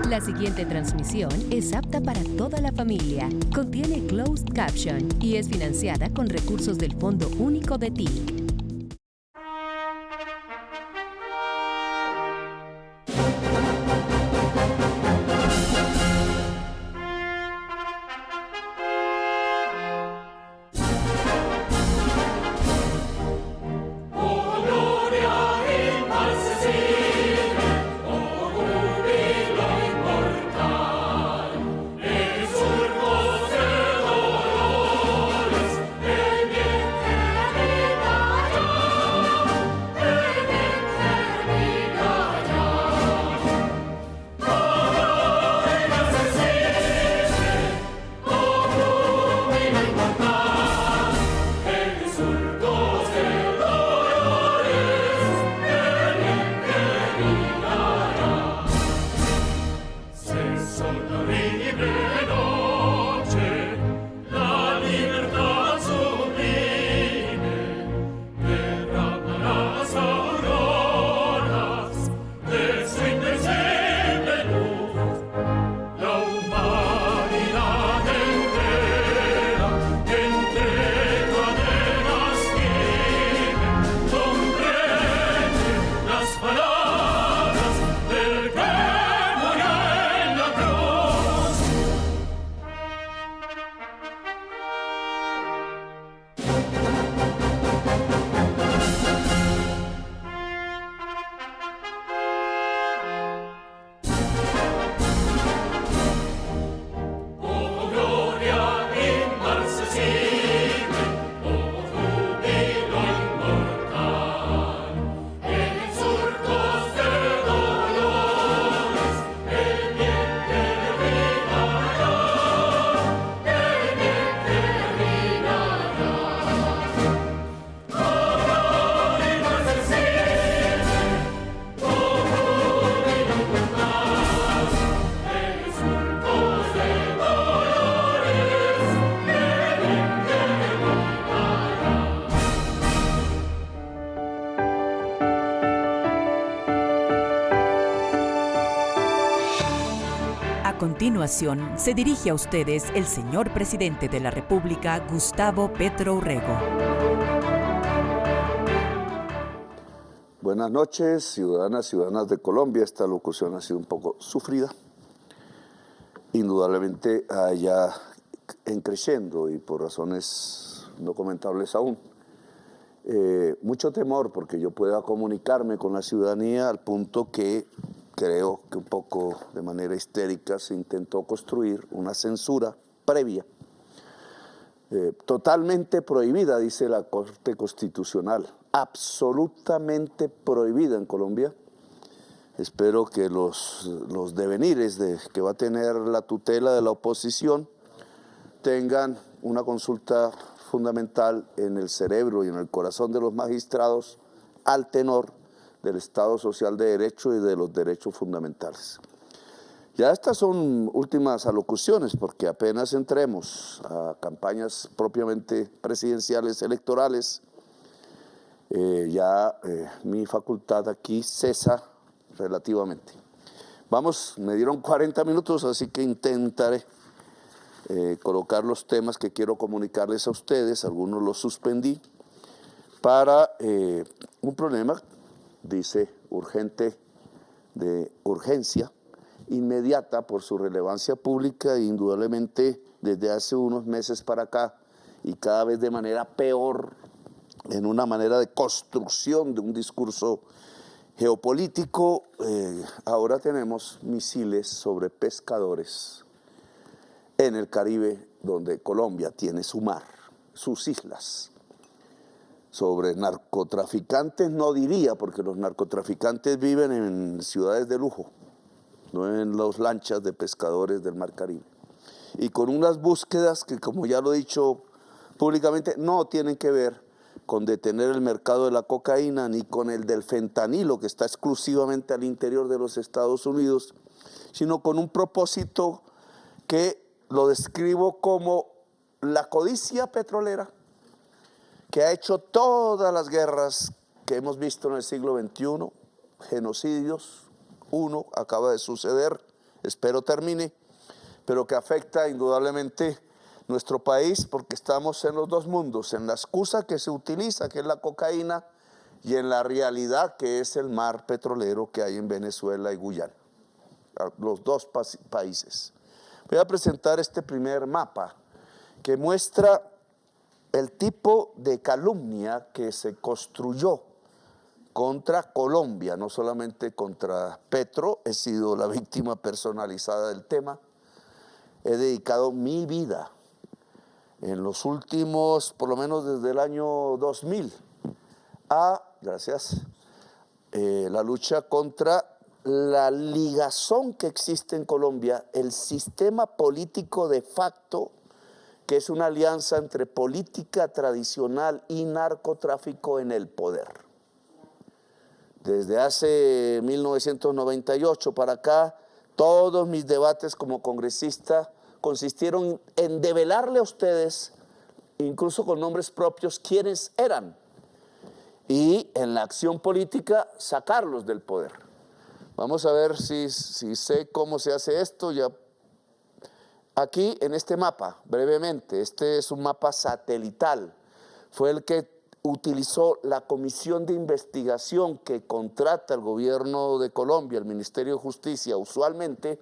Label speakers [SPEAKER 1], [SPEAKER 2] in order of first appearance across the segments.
[SPEAKER 1] La siguiente transmisión es apta para toda la familia. Contiene closed caption y es financiada con recursos del Fondo Único de TIC.
[SPEAKER 2] A continuación, se dirige a ustedes el señor presidente de la República, Gustavo Petro Urrego.
[SPEAKER 3] Buenas noches, ciudadanas de Colombia. Esta locución ha sido un poco sufrida. Indudablemente allá en creciendo y por razones no comentables aún. Mucho temor porque yo pueda comunicarme con la ciudadanía al punto que creo que un poco de manera histérica se intentó construir una censura previa, totalmente prohibida, dice la Corte Constitucional, absolutamente prohibida en Colombia. Espero que los devenires que va a tener la tutela de la oposición tengan una consulta fundamental en el cerebro y en el corazón de los magistrados al tenor del Estado Social de Derecho y de los derechos fundamentales. Ya estas son últimas alocuciones porque apenas entremos a campañas propiamente presidenciales electorales, mi facultad aquí cesa relativamente. Vamos, me dieron 40 minutos, así que intentaré colocar los temas que quiero comunicarles a ustedes. Algunos los suspendí para un problema, dice, urgente, de urgencia inmediata por su relevancia pública e indudablemente desde hace unos meses para acá y cada vez de manera peor, en una manera de construcción de un discurso geopolítico. Ahora tenemos misiles sobre pescadores en el Caribe, donde Colombia tiene su mar, sus islas. Sobre narcotraficantes no diría, porque los narcotraficantes viven en ciudades de lujo, no en las lanchas de pescadores del Mar Caribe. Y con unas búsquedas que, como ya lo he dicho públicamente, no tienen que ver con detener el mercado de la cocaína ni con el del fentanilo, que está exclusivamente al interior de los Estados Unidos, sino con un propósito que lo describo como la codicia petrolera, que ha hecho todas las guerras que hemos visto en el siglo XXI, genocidios. Uno acaba de suceder espero termine, pero que afecta indudablemente nuestro país porque estamos en los dos mundos, en la excusa que se utiliza, que es la cocaína, y en la realidad que es el mar petrolero que hay en Venezuela y Guyana, los dos países. Voy a presentar este primer mapa que muestra el tipo de calumnia que se construyó contra Colombia, no solamente contra Petro. He sido la víctima personalizada del tema. He dedicado mi vida en los últimos, por lo menos desde el año 2000, a, la lucha contra la ligazón que existe en Colombia, el sistema político de facto, que es una alianza entre política tradicional y narcotráfico en el poder. Desde hace 1998 para acá, todos mis debates como congresista consistieron en develarle a ustedes, incluso con nombres propios, quiénes eran, y en la acción política sacarlos del poder. Vamos a ver si sé cómo se hace esto. Ya aquí en este mapa, brevemente, este es un mapa satelital, fue el que utilizó la comisión de investigación que contrata el gobierno de Colombia, el Ministerio de Justicia usualmente,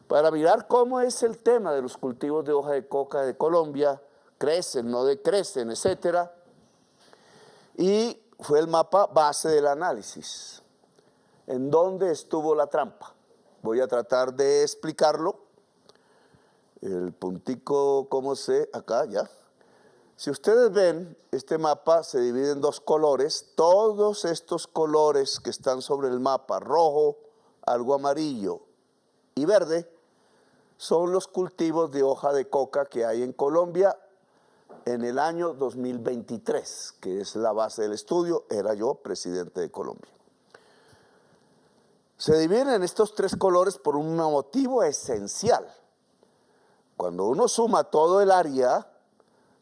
[SPEAKER 3] para mirar cómo es el tema de los cultivos de hoja de coca de Colombia, crecen, no decrecen, etcétera. Y fue el mapa base del análisis. ¿En dónde estuvo la trampa? Voy a tratar de explicarlo. El puntico, ¿cómo se? Acá, ya. Si ustedes ven, este mapa se divide en dos colores. Todos estos colores que están sobre el mapa, rojo, algo amarillo y verde, son los cultivos de hoja de coca que hay en Colombia en el año 2023, que es la base del estudio. Era yo presidente de Colombia. Se dividen en estos tres colores por un motivo esencial. Cuando uno suma todo el área,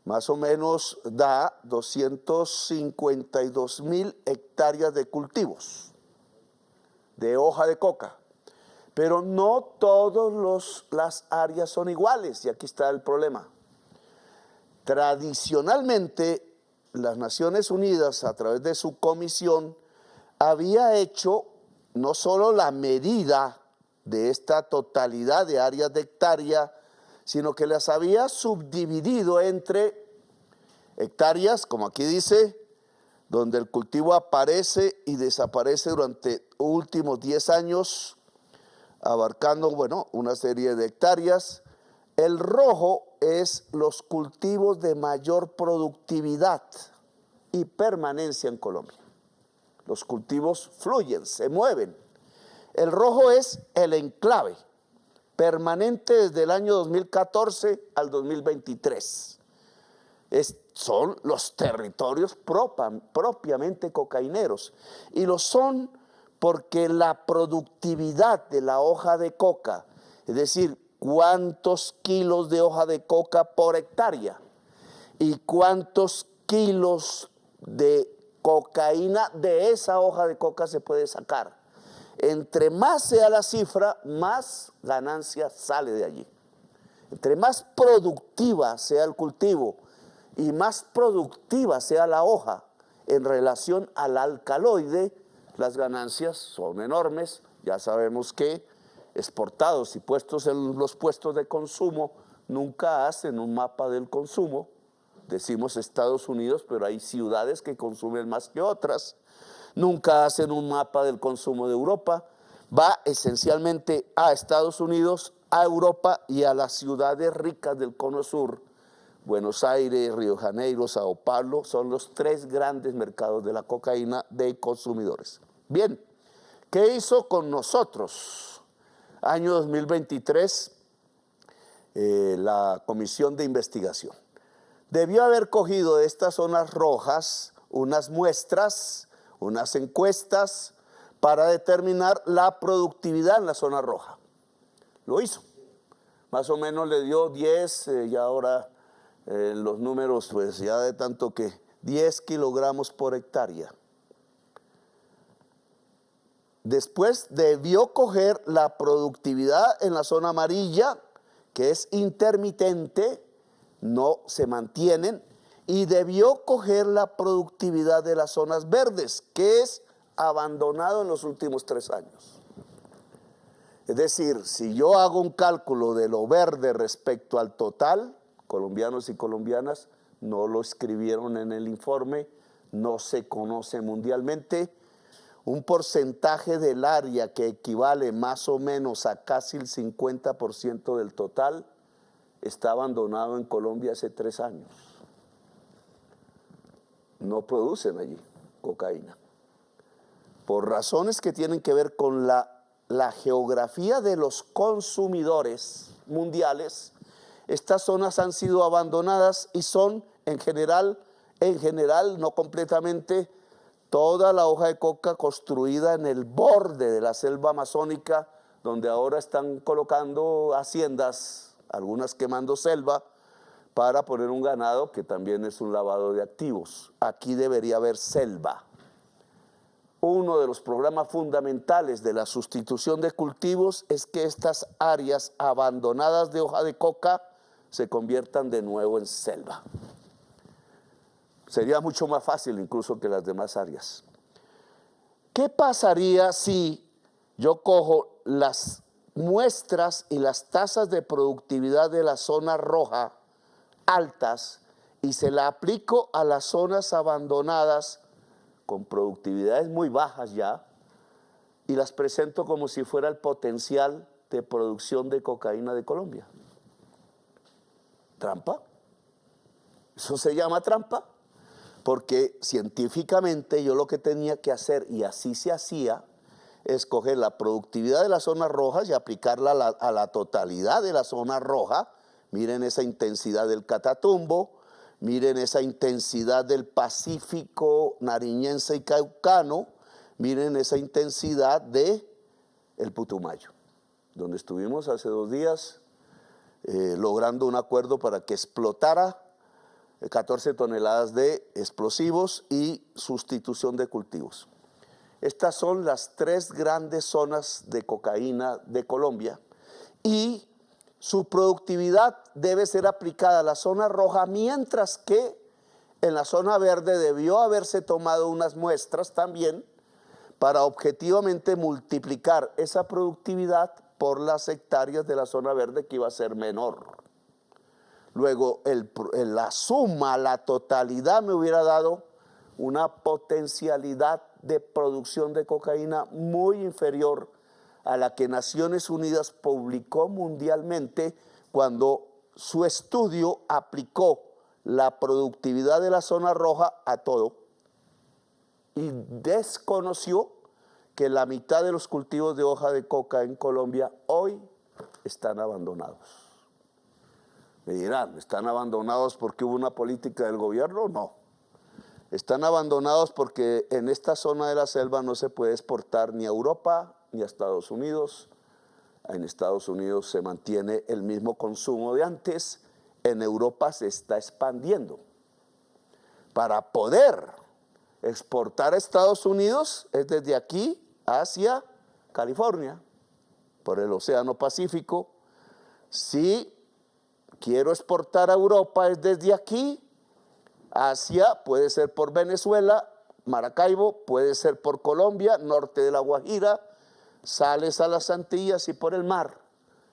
[SPEAKER 3] más o menos da 252.000 hectáreas de cultivos de hoja de coca. Pero no todas las áreas son iguales, y aquí está el problema. Tradicionalmente, las Naciones Unidas, a través de su comisión, había hecho no solo la medida de esta totalidad de áreas de hectárea, sino que las había subdividido entre hectáreas, como aquí dice, donde el cultivo aparece y desaparece durante últimos 10 años, abarcando, bueno, una serie de hectáreas. El rojo es los cultivos de mayor productividad y permanencia en Colombia. Los cultivos fluyen, se mueven. El rojo es el enclave, permanente desde el año 2014 al 2023. Son los territorios propiamente cocaineros, y lo son porque la productividad de la hoja de coca, es decir, cuántos kilos de hoja de coca por hectárea y cuántos kilos de cocaína de esa hoja de coca se puede sacar. Entre más sea la cifra, más ganancia sale de allí. Entre más productiva sea el cultivo y más productiva sea la hoja en relación al alcaloide, las ganancias son enormes. Ya sabemos que exportados y puestos en los puestos de consumo nunca hacen un mapa del consumo. Decimos Estados Unidos, pero hay ciudades que consumen más que otras. Nunca hacen un mapa del consumo de Europa. Va esencialmente a Estados Unidos, a Europa y a las ciudades ricas del Cono Sur. Buenos Aires, Río de Janeiro, Sao Paulo son los tres grandes mercados de la cocaína de consumidores. Bien, ¿qué hizo con nosotros? Año 2023, la comisión de investigación debió haber cogido de estas zonas rojas unas muestras, unas encuestas para determinar la productividad en la zona roja. Lo hizo. Más o menos le dio 10, y ahora los números, pues ya de tanto que 10 kilogramos por hectárea. después debió coger la productividad en la zona amarilla, que es intermitente, no se mantienen, y debió coger la productividad de las zonas verdes, que es abandonado en los últimos 3 años. Es decir, si yo hago un cálculo de lo verde respecto al total, colombianos y colombianas no lo escribieron en el informe, no se conoce mundialmente, un porcentaje del área que equivale más o menos a casi el 50% del total está abandonado en Colombia hace 3 años. No producen allí cocaína. Por razones que tienen que ver con la geografía de los consumidores mundiales, estas zonas han sido abandonadas y son en general, no completamente, toda la hoja de coca construida en el borde de la selva amazónica, donde ahora están colocando haciendas, algunas quemando selva, para poner un ganado que también es un lavado de activos. Aquí debería haber selva. Uno de los programas fundamentales de la sustitución de cultivos es que estas áreas abandonadas de hoja de coca se conviertan de nuevo en selva. Sería mucho más fácil incluso que las demás áreas. ¿Qué pasaría si yo cojo las muestras y las tasas de productividad de la zona roja altas y se la aplico a las zonas abandonadas con productividades muy bajas ya y las presento como si fuera el potencial de producción de cocaína de Colombia? ¿Trampa? Eso se llama trampa, porque científicamente yo lo que tenía que hacer, y así se hacía, es coger la productividad de las zonas rojas y aplicarla a la totalidad de la zona roja. Miren esa intensidad del Catatumbo, miren esa intensidad del Pacífico nariñense y caucano, miren esa intensidad de el Putumayo, donde estuvimos hace 2 días logrando un acuerdo para que explotara 14 toneladas de explosivos y sustitución de cultivos. Estas son las 3 grandes zonas de cocaína de Colombia y su productividad debe ser aplicada a la zona roja, mientras que en la zona verde debió haberse tomado unas muestras también para objetivamente multiplicar esa productividad por las hectáreas de la zona verde, que iba a ser menor. Luego, la suma, la totalidad me hubiera dado una potencialidad de producción de cocaína muy inferior a la que Naciones Unidas publicó mundialmente cuando su estudio aplicó la productividad de la zona roja a todo y desconoció que la mitad de los cultivos de hoja de coca en Colombia hoy están abandonados. Me dirán, ¿están abandonados porque hubo una política del gobierno? No. Están abandonados porque en esta zona de la selva no se puede exportar ni a Europa ni a Estados Unidos. En Estados Unidos se mantiene el mismo consumo de antes, en Europa se está expandiendo. Para poder exportar a Estados Unidos es desde aquí hacia California, por el Océano Pacífico. Si quiero exportar a Europa es desde aquí hacia, puede ser por Venezuela, Maracaibo, puede ser por Colombia, norte de La Guajira, sales a las Antillas y por el mar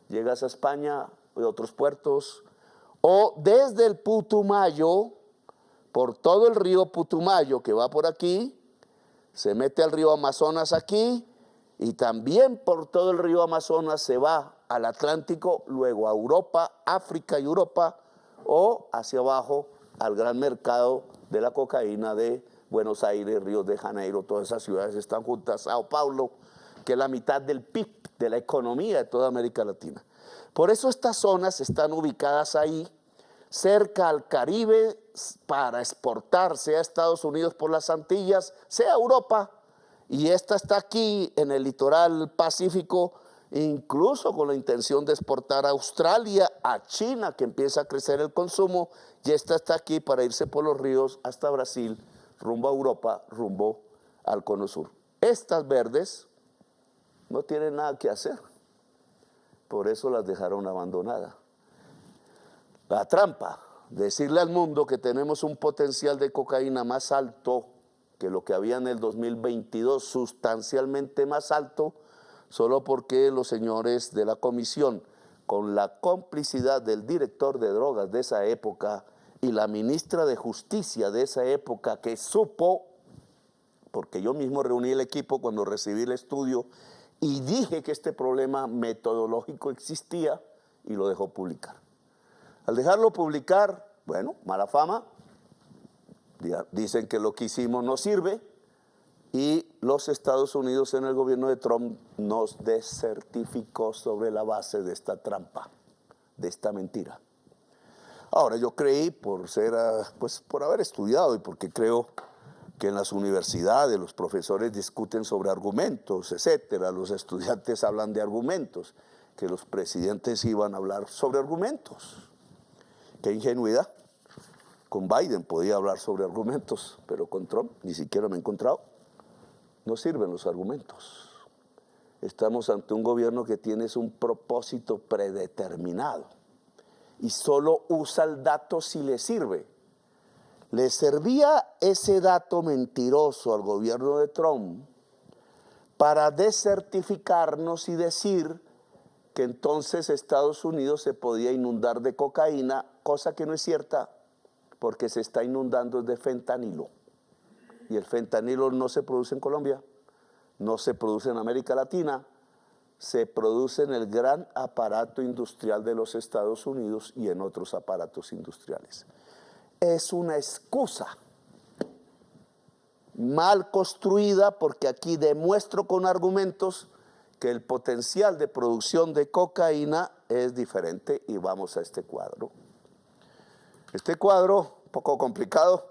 [SPEAKER 3] llegas a España y otros puertos, o desde el Putumayo, por todo el río Putumayo que va por aquí, se mete al río Amazonas aquí, y también por todo el río Amazonas se va al Atlántico, luego a Europa, África y Europa, o hacia abajo al gran mercado de la cocaína de Buenos Aires, Río de Janeiro. Todas esas ciudades están juntas, Sao Paulo, que es la mitad del PIB, de la economía de toda América Latina. Por eso estas zonas están ubicadas ahí, cerca al Caribe, para exportar, sea a Estados Unidos por las Antillas, sea a Europa, y esta está aquí en el litoral pacífico, incluso con la intención de exportar a Australia, a China, que empieza a crecer el consumo, y esta está aquí para irse por los ríos hasta Brasil, rumbo a Europa, rumbo al Cono Sur. Estas verdes no tienen nada que hacer. Por eso las dejaron abandonadas. La trampa, decirle al mundo que tenemos un potencial de cocaína más alto que lo que había en el 2022, sustancialmente más alto, solo porque los señores de la comisión, con la complicidad del director de drogas de esa época y la ministra de Justicia de esa época, que supo, porque yo mismo reuní el equipo cuando recibí el estudio y dije que este problema metodológico existía, y lo dejó publicar. Al dejarlo publicar, bueno, mala fama, dicen que lo que hicimos no sirve, y los Estados Unidos en el gobierno de Trump nos desertificó sobre la base de esta trampa, de esta mentira. Ahora, yo creí, por haber estudiado y porque creo que en las universidades los profesores discuten sobre argumentos, etcétera, los estudiantes hablan de argumentos, que los presidentes iban a hablar sobre argumentos. ¡Qué ingenuidad! Con Biden podía hablar sobre argumentos, pero con Trump ni siquiera me he encontrado. No sirven los argumentos. Estamos ante un gobierno que tiene un propósito predeterminado y solo usa el dato si le sirve. Le servía ese dato mentiroso al gobierno de Trump para desertificarnos y decir que entonces Estados Unidos se podía inundar de cocaína, cosa que no es cierta, porque se está inundando de fentanilo. Y el fentanilo no se produce en Colombia, no se produce en América Latina, se produce en el gran aparato industrial de los Estados Unidos y en otros aparatos industriales. Es una excusa mal construida, porque aquí demuestro con argumentos que el potencial de producción de cocaína es diferente, y vamos a este cuadro. Este cuadro, un poco complicado,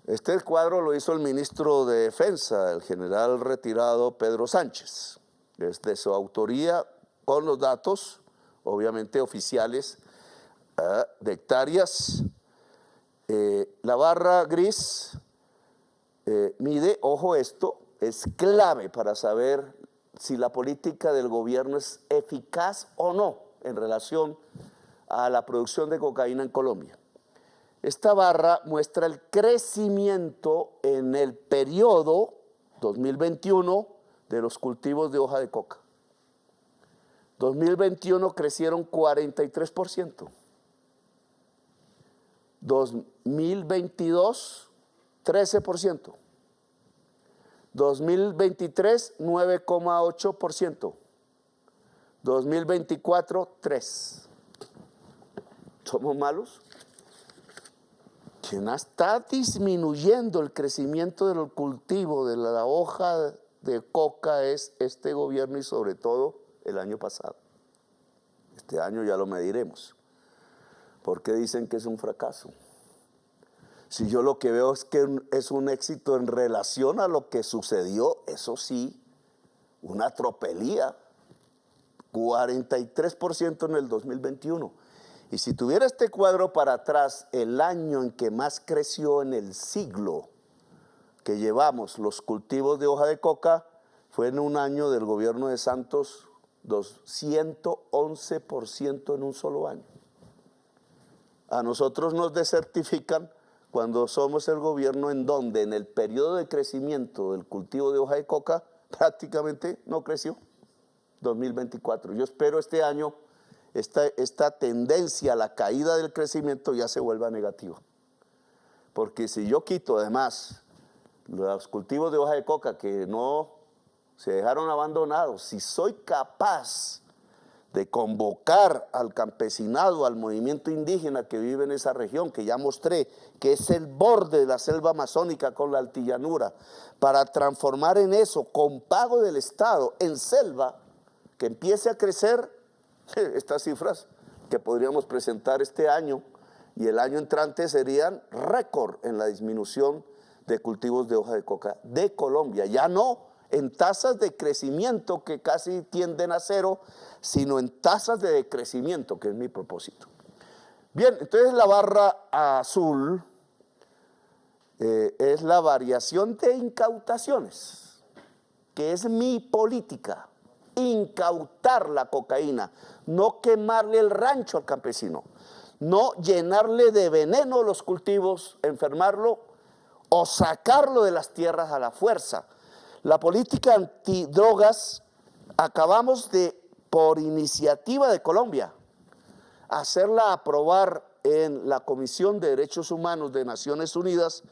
[SPEAKER 3] este cuadro lo hizo el ministro de Defensa, el general retirado Pedro Sánchez. Es de su autoría, con los datos, obviamente oficiales, de hectáreas. La barra gris mide, ojo, esto es clave para saber si la política del gobierno es eficaz o no en relación a la producción de cocaína en Colombia. Esta barra muestra el crecimiento en el periodo 2021 de los cultivos de hoja de coca. 2021 crecieron 43%. 2022, 13%. 2023, 9,8%. 2024, 3%. ¿Somos malos? Quien está disminuyendo el crecimiento del cultivo de la hoja de coca es este gobierno, y sobre todo el año pasado. Este año ya lo mediremos. ¿Por qué dicen que es un fracaso? Si yo lo que veo es que es un éxito en relación a lo que sucedió, eso sí, una tropelía, 43% en el 2021. Y si tuviera este cuadro para atrás, el año en que más creció en el siglo que llevamos los cultivos de hoja de coca, fue en un año del gobierno de Santos, 111% en un solo año. A nosotros nos desertifican cuando somos el gobierno en donde en el periodo de crecimiento del cultivo de hoja de coca prácticamente no creció. 2024. Yo espero este año esta tendencia a la caída del crecimiento ya se vuelva negativa. Porque si yo quito además los cultivos de hoja de coca que no se dejaron abandonados, si soy capaz de convocar al campesinado, al movimiento indígena que vive en esa región, que ya mostré, que es el borde de la selva amazónica con la altillanura, para transformar en eso, con pago del Estado, en selva, que empiece a crecer estas cifras que podríamos presentar este año y el año entrante serían récord en la disminución de cultivos de hoja de coca de Colombia. Ya no en tasas de crecimiento que casi tienden a cero, sino en tasas de decrecimiento, que es mi propósito. Bien, entonces la barra azul es la variación de incautaciones, que es mi política. incautar la cocaína, no quemarle el rancho al campesino, no llenarle de veneno los cultivos, enfermarlo o sacarlo de las tierras a la fuerza. La política antidrogas acabamos de, por iniciativa de Colombia, hacerla aprobar en la Comisión de Derechos Humanos de Naciones Unidas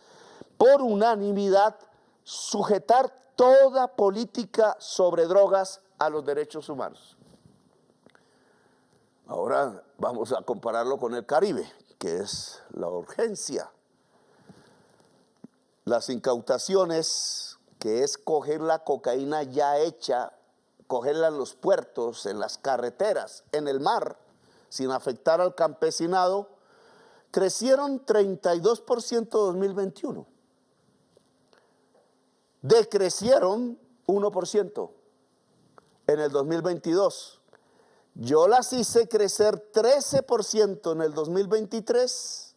[SPEAKER 3] por unanimidad, sujetar toda política sobre drogas a los derechos humanos. Ahora vamos a compararlo con el Caribe, que es la urgencia. Las incautaciones, que es coger la cocaína ya hecha, cogerla en los puertos, en las carreteras, en el mar, sin afectar al campesinado, crecieron 32% en 2021. Decrecieron 1% en el 2022. Yo las hice crecer 13% en el 2023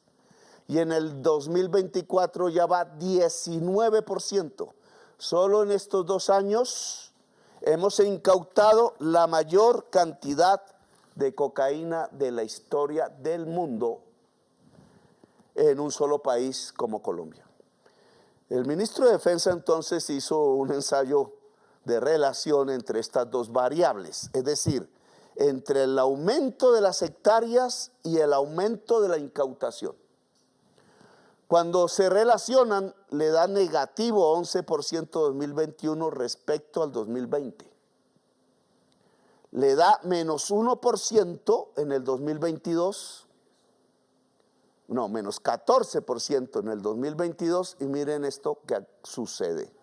[SPEAKER 3] y en el 2024 ya va 19%. Solo en estos 2 años hemos incautado la mayor cantidad de cocaína de la historia del mundo en un solo país como Colombia. El ministro de Defensa entonces hizo un ensayo de relación entre estas dos variables, es decir, entre el aumento de las hectáreas y el aumento de la incautación. Cuando se relacionan, le da negativo 11% 2021 respecto al 2020. Le da menos 1% en el 2022, no, menos 14% en el 2022, y miren esto que sucede.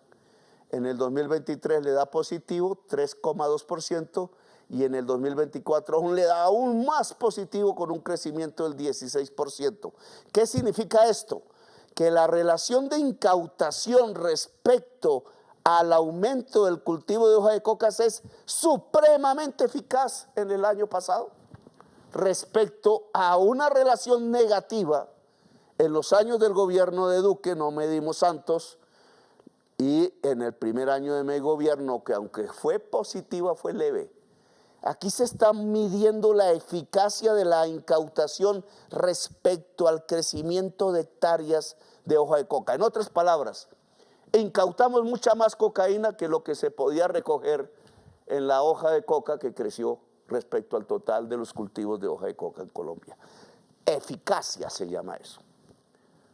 [SPEAKER 3] En el 2023 le da positivo 3,2%, y en el 2024 aún le da aún más positivo con un crecimiento del 16%. ¿Qué significa esto? Que la relación de incautación respecto al aumento del cultivo de hoja de coca es supremamente eficaz en el año pasado, respecto a una relación negativa en los años del gobierno de Duque, no medimos santos, y en el primer año de mi gobierno, que aunque fue positiva, fue leve. Aquí se está midiendo la eficacia de la incautación respecto al crecimiento de hectáreas de hoja de coca. En otras palabras, incautamos mucha más cocaína que lo que se podía recoger en la hoja de coca que creció respecto al total de los cultivos de hoja de coca en Colombia. Eficacia se llama eso.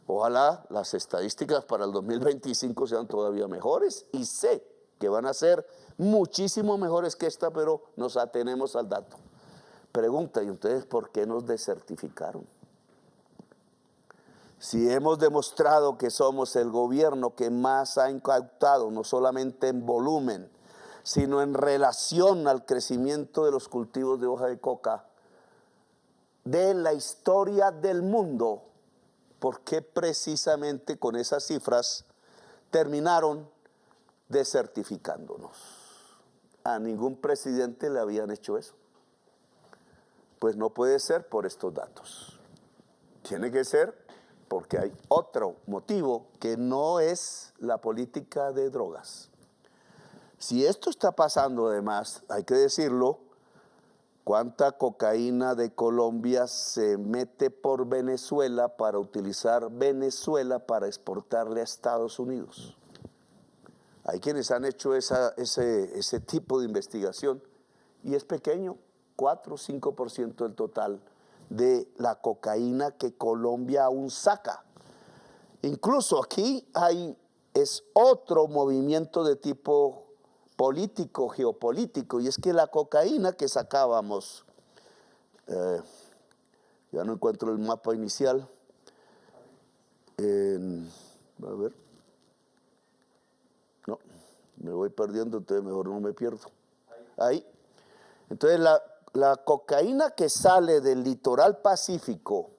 [SPEAKER 3] Ojalá las estadísticas para el 2025 sean todavía mejores, y sé que van a ser muchísimo mejores que esta, pero nos atenemos al dato. Pregunta, ¿y ustedes por qué nos desertificaron? Si hemos demostrado que somos el gobierno que más ha incautado, no solamente en volumen, sino en relación al crecimiento de los cultivos de hoja de coca de la historia del mundo, ¿por qué precisamente con esas cifras terminaron desertificándonos? A ningún presidente le habían hecho eso. Pues no puede ser por estos datos. Tiene que ser porque hay otro motivo que no es la política de drogas. Si esto está pasando, además, hay que decirlo, ¿cuánta cocaína de Colombia se mete por Venezuela para utilizar Venezuela para exportarle a Estados Unidos? Hay quienes han hecho ese tipo de investigación y es pequeño, 4 o 5% del total de la cocaína que Colombia aún saca. Incluso aquí es otro movimiento de tipo político, geopolítico, y es que la cocaína que sacábamos, ya no encuentro el mapa inicial, a ver, no, me voy perdiendo, entonces mejor no me pierdo. Ahí. Entonces la cocaína que sale del litoral pacífico,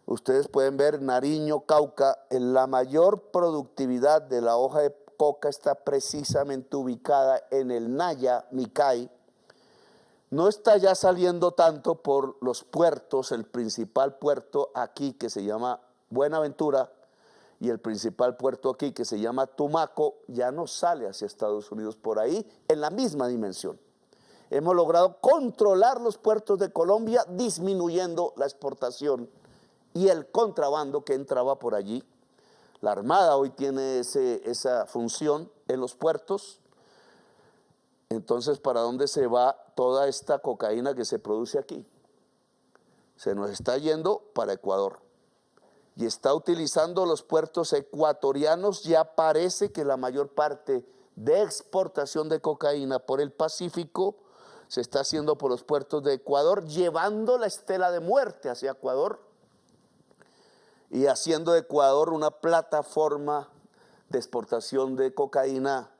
[SPEAKER 3] ustedes pueden ver Nariño, Cauca, en la mayor productividad de la hoja de coca está precisamente ubicada en el Naya, Micay. No está ya saliendo tanto por los puertos, el principal puerto aquí que se llama Buenaventura, y el principal puerto aquí, que se llama Tumaco, ya no sale hacia Estados Unidos por ahí en la misma dimensión. Hemos logrado controlar los puertos de Colombia, disminuyendo la exportación y el contrabando que entraba por allí. La Armada hoy tiene esa función en los puertos. Entonces, ¿para dónde se va toda esta cocaína que se produce aquí? Se nos está yendo para Ecuador y está utilizando los puertos ecuatorianos. Ya parece que la mayor parte de exportación de cocaína por el Pacífico se está haciendo por los puertos de Ecuador, llevando la estela de muerte hacia Ecuador y haciendo de Ecuador una plataforma de exportación de cocaína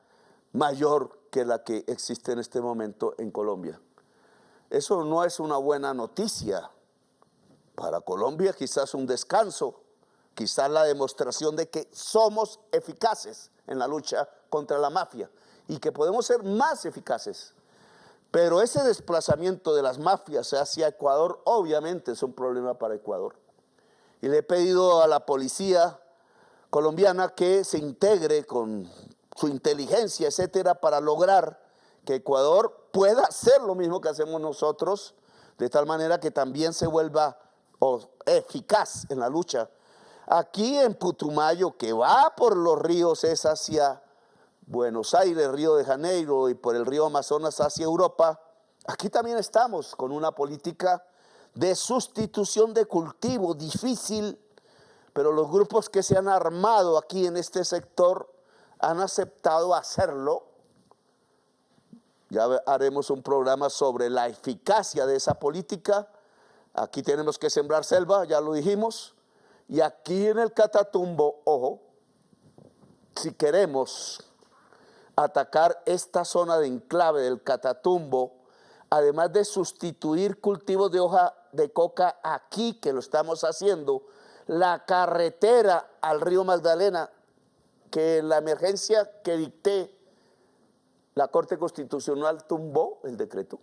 [SPEAKER 3] mayor que la que existe en este momento en Colombia. Eso no es una buena noticia para Colombia, quizás un descanso, quizás la demostración de que somos eficaces en la lucha contra la mafia y que podemos ser más eficaces. Pero ese desplazamiento de las mafias hacia Ecuador obviamente es un problema para Ecuador. Y le he pedido a la policía colombiana que se integre con su inteligencia, etcétera, para lograr que Ecuador pueda hacer lo mismo que hacemos nosotros, de tal manera que también se vuelva eficaz en la lucha. Aquí en Putumayo, que va por los ríos, es hacia Buenos Aires, Río de Janeiro, y por el río Amazonas hacia Europa. Aquí también estamos con una política de sustitución de cultivo difícil, pero los grupos que se han armado aquí en este sector han aceptado hacerlo. Ya haremos un programa sobre la eficacia de esa política. Aquí tenemos que sembrar selva, ya lo dijimos. Y aquí en el Catatumbo, ojo, si queremos atacar esta zona de enclave del Catatumbo, además de sustituir cultivos de hoja de coca aquí, que lo estamos haciendo, la carretera al río Magdalena, que en la emergencia que dicté la Corte Constitucional tumbó el decreto.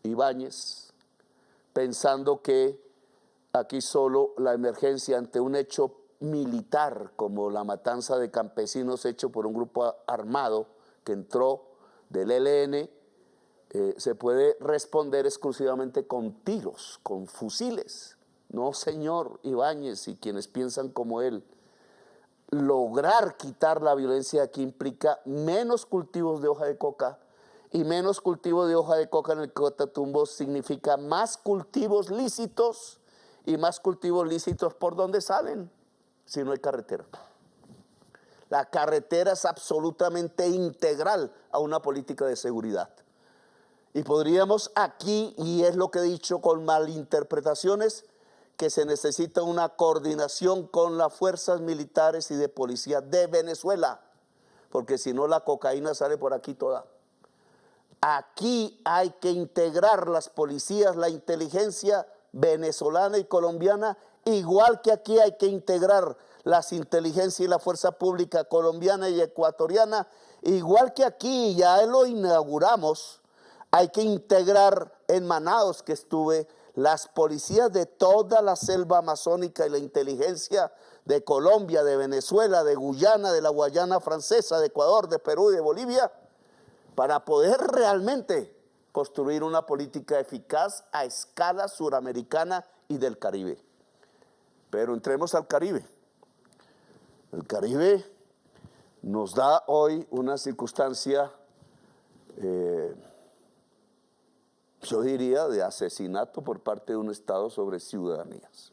[SPEAKER 3] Ibáñez, pensando que aquí solo la emergencia ante un hecho militar como la matanza de campesinos hecho por un grupo armado que entró del ELN, se puede responder exclusivamente con tiros, con fusiles. No, señor Ibáñez y quienes piensan como él. Lograr quitar la violencia aquí implica menos cultivos de hoja de coca, y menos cultivo de hoja de coca en el Catatumbo significa más cultivos lícitos, y más cultivos lícitos ¿por dónde salen? Si no hay carretera. La carretera es absolutamente integral a una política de seguridad. Y podríamos aquí, y es lo que he dicho con malinterpretaciones, que se necesita una coordinación con las fuerzas militares y de policía de Venezuela, porque si no la cocaína sale por aquí toda. Aquí hay que integrar las policías, la inteligencia venezolana y colombiana, igual que aquí hay que integrar las inteligencias y la fuerza pública colombiana y ecuatoriana, igual que aquí ya lo inauguramos, hay que integrar en Manaos, que estuve, las policías de toda la selva amazónica y la inteligencia de Colombia, de Venezuela, de Guyana, de la Guayana Francesa, de Ecuador, de Perú y de Bolivia, para poder realmente construir una política eficaz a escala suramericana y del Caribe. Pero entremos al Caribe. El Caribe nos da hoy una circunstancia, yo diría, de asesinato por parte de un Estado sobre ciudadanías.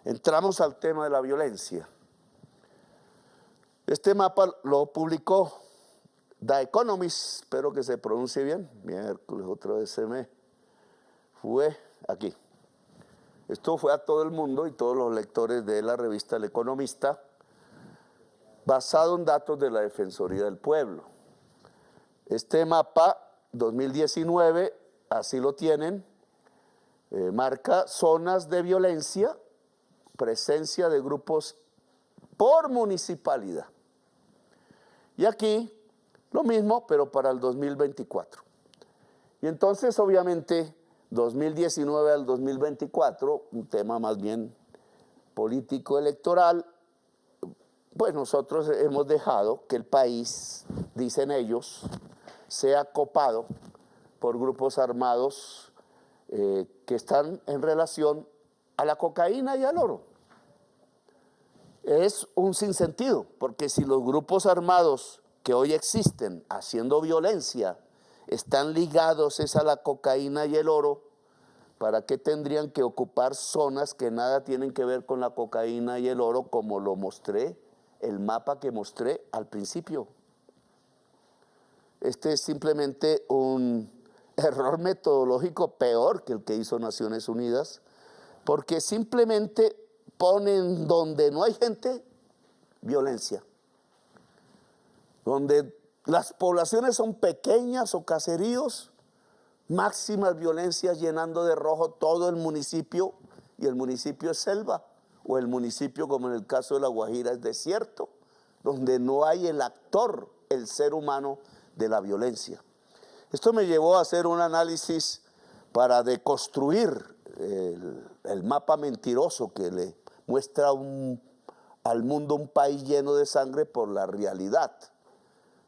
[SPEAKER 3] Entramos al tema de la violencia. Este mapa lo publicó The Economist, espero que se pronuncie bien. Miércoles, otra vez se me fue aquí. Esto fue a todo el mundo y todos los lectores de la revista El Economista, basado en datos de la Defensoría del Pueblo. Este mapa 2019, así lo tienen, marca zonas de violencia, presencia de grupos por municipalidad. Y aquí lo mismo, pero para el 2024. Y entonces, obviamente, 2019 al 2024, un tema más bien político electoral, pues nosotros hemos dejado que el país, dicen ellos, sea copado por grupos armados que están en relación a la cocaína y al oro. Es un sinsentido, porque si los grupos armados que hoy existen haciendo violencia están ligados a la cocaína y el oro, ¿para qué tendrían que ocupar zonas que nada tienen que ver con la cocaína y el oro, como lo mostré, el mapa que mostré al principio? Este es simplemente un error metodológico peor que el que hizo Naciones Unidas, porque simplemente ponen donde no hay gente, violencia. Donde las poblaciones son pequeñas o caseríos, máximas violencias, llenando de rojo todo el municipio, y el municipio es selva, o el municipio, como en el caso de La Guajira, es desierto, donde no hay el actor, el ser humano de la violencia. Esto me llevó a hacer un análisis para deconstruir el mapa mentiroso que le muestra al mundo un país lleno de sangre por la realidad.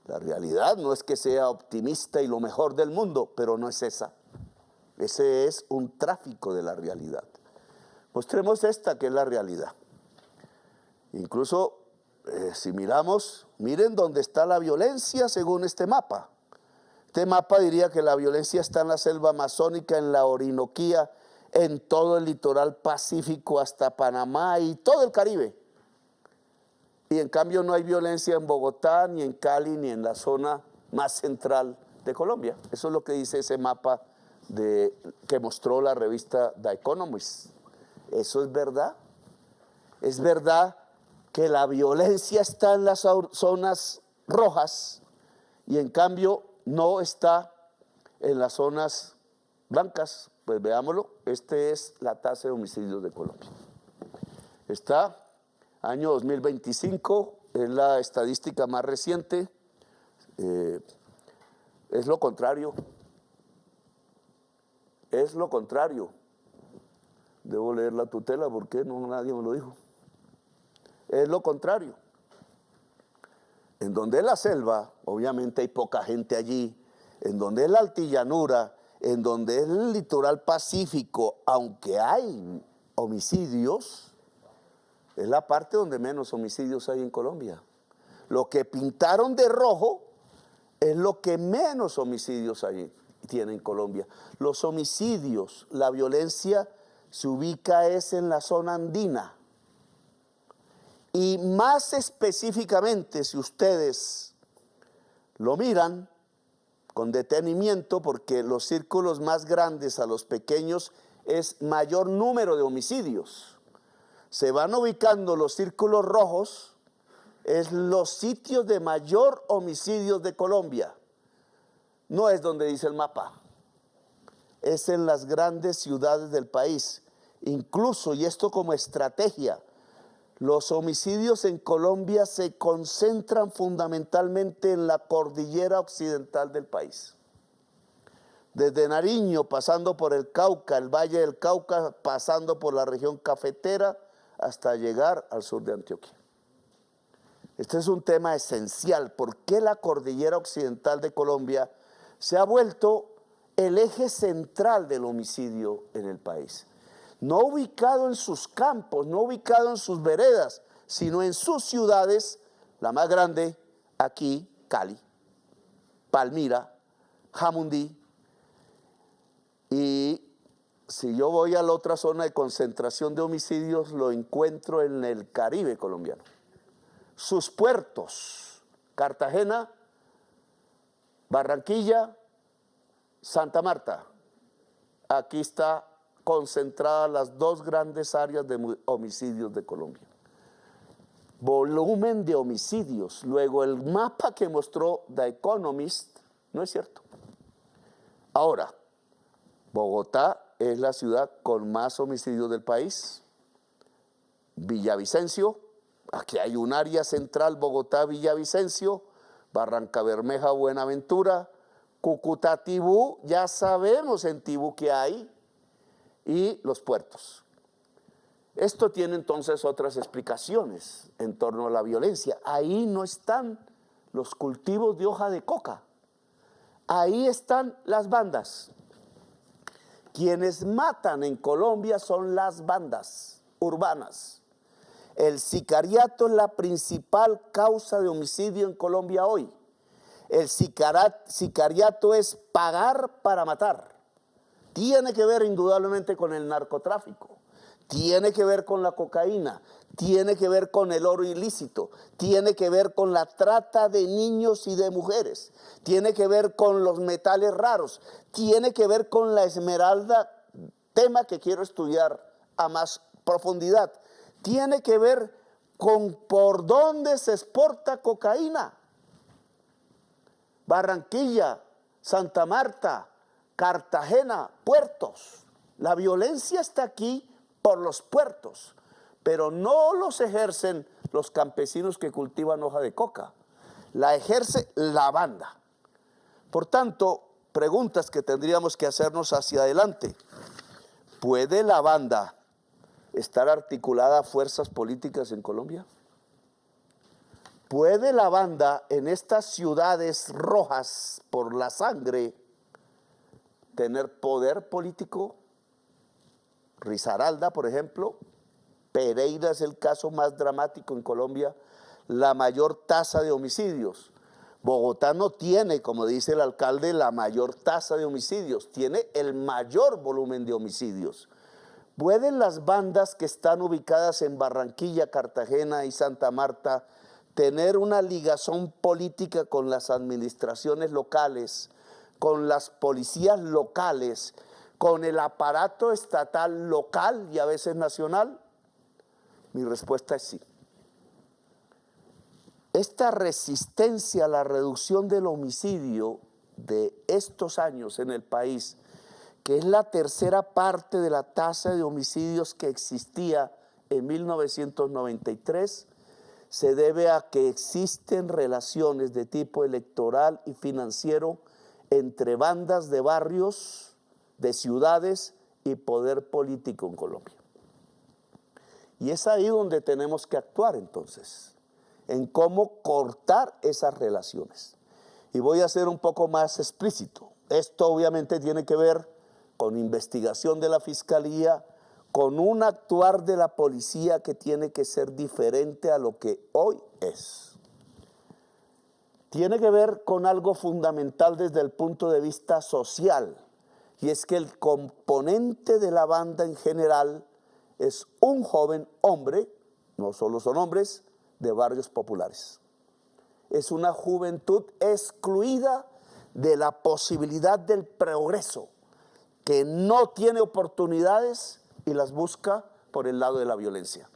[SPEAKER 3] La realidad no es que sea optimista y lo mejor del mundo, pero no es esa. Ese es un tráfico de la realidad. Mostremos esta, que es la realidad. Incluso, si miramos, miren dónde está la violencia según este mapa. Este mapa diría que la violencia está en la selva amazónica, en la Orinoquía, en todo el litoral pacífico hasta Panamá y todo el Caribe. Y en cambio no hay violencia en Bogotá, ni en Cali, ni en la zona más central de Colombia. Eso es lo que dice ese mapa que mostró la revista The Economist. ¿Eso es verdad? Es verdad que la violencia está en las zonas rojas y en cambio no está en las zonas blancas. Pues veámoslo, esta es la tasa de homicidios de Colombia. Está año 2025, es la estadística más reciente, es lo contrario. Es lo contrario. Debo leer la tutela porque nadie me lo dijo. Es lo contrario. En donde es la selva, obviamente hay poca gente allí. En donde es la altillanura, en donde es el litoral pacífico, aunque hay homicidios, es la parte donde menos homicidios hay en Colombia. Lo que pintaron de rojo es lo que menos homicidios tiene en Colombia. Los homicidios, la violencia se ubica en la zona andina. Y más específicamente, si ustedes lo miran con detenimiento, porque los círculos más grandes a los pequeños es mayor número de homicidios. Se van ubicando los círculos rojos, es los sitios de mayor homicidios de Colombia. No es donde dice el mapa, es en las grandes ciudades del país. Incluso, y esto como estrategia, los homicidios en Colombia se concentran fundamentalmente en la cordillera occidental del país. Desde Nariño, pasando por el Cauca, el Valle del Cauca, pasando por la región cafetera, hasta llegar al sur de Antioquia. Este es un tema esencial. ¿Por qué la cordillera occidental de Colombia se ha vuelto el eje central del homicidio en el país? No ubicado en sus campos, no ubicado en sus veredas, sino en sus ciudades, la más grande aquí, Cali, Palmira, Jamundí. Y si yo voy a la otra zona de concentración de homicidios, lo encuentro en el Caribe colombiano. Sus puertos, Cartagena, Barranquilla, Santa Marta. Aquí está concentradas las dos grandes áreas de homicidios de Colombia. Volumen de homicidios. Luego el mapa que mostró The Economist no es cierto. Ahora, Bogotá es la ciudad con más homicidios del país. Villavicencio, aquí hay un área central, Bogotá-Villavicencio, Barrancabermeja, Buenaventura, Cúcuta, Tibú, ya sabemos en Tibú que hay, y los puertos. Esto tiene entonces otras explicaciones en torno a la violencia. Ahí no están los cultivos de hoja de coca. Ahí están las bandas. Quienes matan en Colombia son las bandas urbanas. El sicariato es la principal causa de homicidio en Colombia hoy. El sicariato es pagar para matar. Tiene que ver indudablemente con el narcotráfico, tiene que ver con la cocaína, tiene que ver con el oro ilícito, tiene que ver con la trata de niños y de mujeres, tiene que ver con los metales raros, tiene que ver con la esmeralda, tema que quiero estudiar a más profundidad, tiene que ver con por dónde se exporta cocaína. Barranquilla, Santa Marta, Cartagena, puertos. La violencia está aquí por los puertos, pero no los ejercen los campesinos que cultivan hoja de coca, la ejerce la banda. Por tanto, preguntas que tendríamos que hacernos hacia adelante. ¿Puede la banda estar articulada a fuerzas políticas en Colombia? ¿Puede la banda en estas ciudades rojas por la sangre tener poder político? Risaralda, por ejemplo, Pereira es el caso más dramático en Colombia, la mayor tasa de homicidios. Bogotá no tiene, como dice el alcalde, la mayor tasa de homicidios, tiene el mayor volumen de homicidios. ¿Pueden las bandas que están ubicadas en Barranquilla, Cartagena y Santa Marta tener una ligazón política con las administraciones locales, con las policías locales, con el aparato estatal local y a veces nacional? Mi respuesta es sí. Esta resistencia a la reducción del homicidio de estos años en el país, que es la tercera parte de la tasa de homicidios que existía en 1993, se debe a que existen relaciones de tipo electoral y financiero entre bandas de barrios, de ciudades y poder político en Colombia. Y es ahí donde tenemos que actuar entonces, en cómo cortar esas relaciones. Y voy a ser un poco más explícito. Esto obviamente tiene que ver con investigación de la Fiscalía, con un actuar de la policía que tiene que ser diferente a lo que hoy es. Tiene que ver con algo fundamental desde el punto de vista social, y es que el componente de la banda en general es un joven hombre, no solo son hombres, de barrios populares. Es una juventud excluida de la posibilidad del progreso, que no tiene oportunidades y las busca por el lado de la violencia.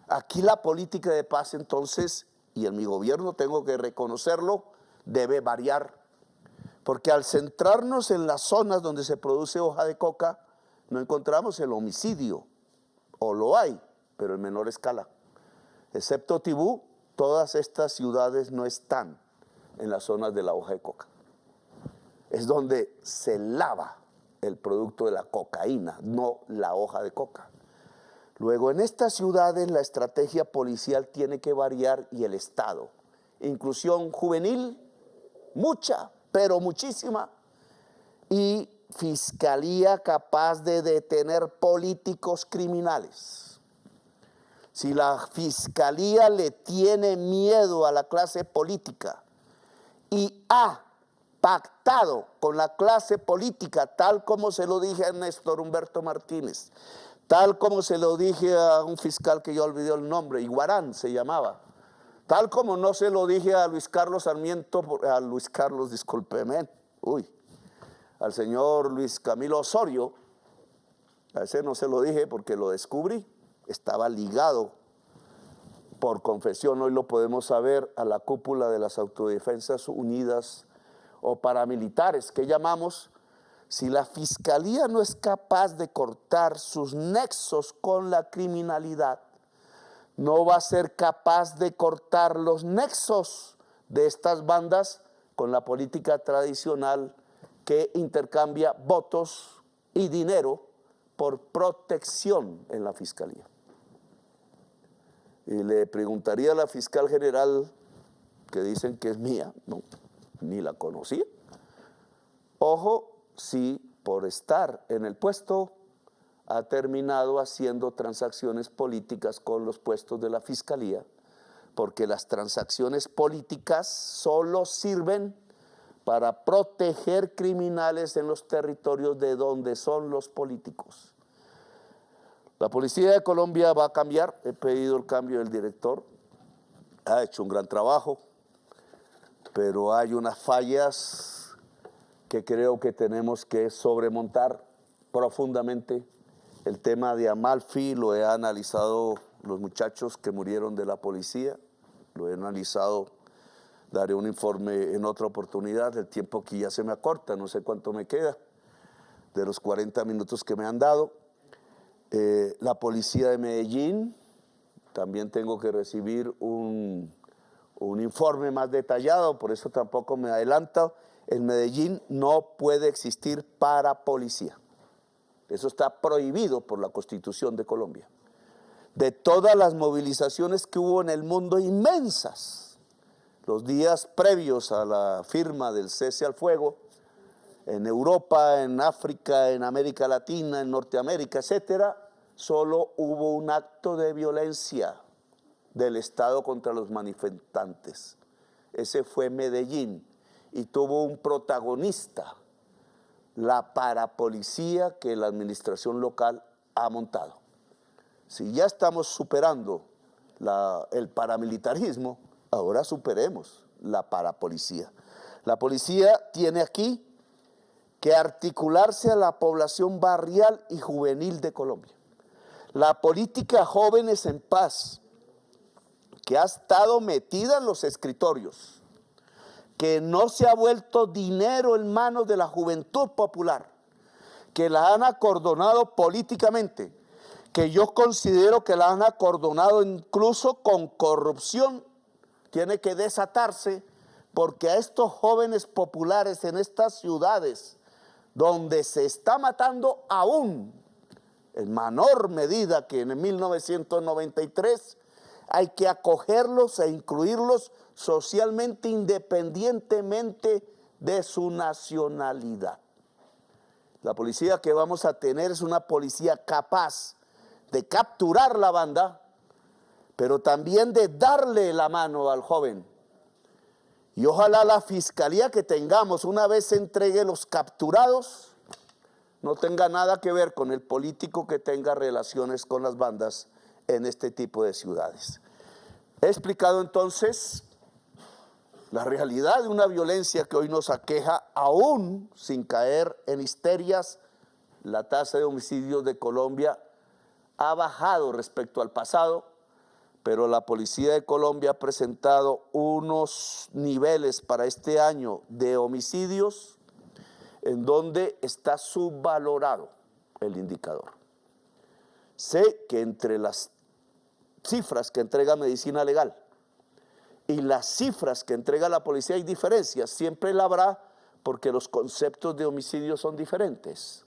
[SPEAKER 3] Aquí la política de paz entonces, y en mi gobierno tengo que reconocerlo, debe variar, porque al centrarnos en las zonas donde se produce hoja de coca, no encontramos el homicidio, o lo hay, pero en menor escala. Excepto Tibú, todas estas ciudades no están en las zonas de la hoja de coca. Es donde se lava el producto de la cocaína, no la hoja de coca. Luego, en estas ciudades la estrategia policial tiene que variar y el Estado. Inclusión juvenil, mucha, pero muchísima. Y fiscalía capaz de detener políticos criminales. Si la fiscalía le tiene miedo a la clase política y ha pactado con la clase política, tal como se lo dije a Néstor Humberto Martínez, tal como se lo dije a un fiscal que yo olvidé el nombre, Iguarán se llamaba, tal como no se lo dije a Luis Carlos Sarmiento, al señor Luis Camilo Osorio, a ese no se lo dije porque lo descubrí, estaba ligado por confesión, hoy lo podemos saber, a la cúpula de las Autodefensas Unidas o paramilitares, que llamamos. Si la fiscalía no es capaz de cortar sus nexos con la criminalidad, no va a ser capaz de cortar los nexos de estas bandas con la política tradicional que intercambia votos y dinero por protección en la fiscalía. Y le preguntaría a la fiscal general, que dicen que es mía, no, ni la conocía. Ojo, si por estar en el puesto ha terminado haciendo transacciones políticas con los puestos de la fiscalía, porque las transacciones políticas solo sirven para proteger criminales en los territorios de donde son los políticos. La Policía de Colombia va a cambiar, he pedido el cambio del director, ha hecho un gran trabajo, pero hay unas fallas que creo que tenemos que sobremontar profundamente. El tema de Amalfi lo he analizado los muchachos que murieron de la policía, lo he analizado, daré un informe en otra oportunidad, el tiempo que ya se me acorta, no sé cuánto me queda, de los 40 minutos que me han dado. La policía de Medellín, también tengo que recibir un informe más detallado, por eso tampoco me adelanto. En Medellín no puede existir parapolicía. Eso está prohibido por la Constitución de Colombia. De todas las movilizaciones que hubo en el mundo, inmensas, los días previos a la firma del cese al fuego, en Europa, en África, en América Latina, en Norteamérica, etcétera, solo hubo un acto de violencia del Estado contra los manifestantes. Ese fue Medellín y tuvo un protagonista, la parapolicía que la administración local ha montado. Si ya estamos superando el paramilitarismo, ahora superemos la parapolicía. La policía tiene aquí que articularse a la población barrial y juvenil de Colombia. La política Jóvenes en Paz, que ha estado metida en los escritorios, que no se ha vuelto dinero en manos de la juventud popular, que la han acordonado políticamente, que yo considero que la han acordonado incluso con corrupción, tiene que desatarse, porque a estos jóvenes populares en estas ciudades, donde se está matando aún en menor medida que en 1993, hay que acogerlos e incluirlos socialmente independientemente de su nacionalidad. La policía que vamos a tener es una policía capaz de capturar la banda, pero también de darle la mano al joven. Y ojalá la fiscalía que tengamos, una vez se entregue los capturados, no tenga nada que ver con el político que tenga relaciones con las bandas en este tipo de ciudades. He explicado entonces la realidad de una violencia que hoy nos aqueja, aún sin caer en histerias. La tasa de homicidios de Colombia ha bajado respecto al pasado, pero la Policía de Colombia ha presentado unos niveles para este año de homicidios en donde está subvalorado el indicador. Sé que entre las cifras que entrega Medicina Legal y las cifras que entrega la policía hay diferencias, siempre la habrá porque los conceptos de homicidio son diferentes.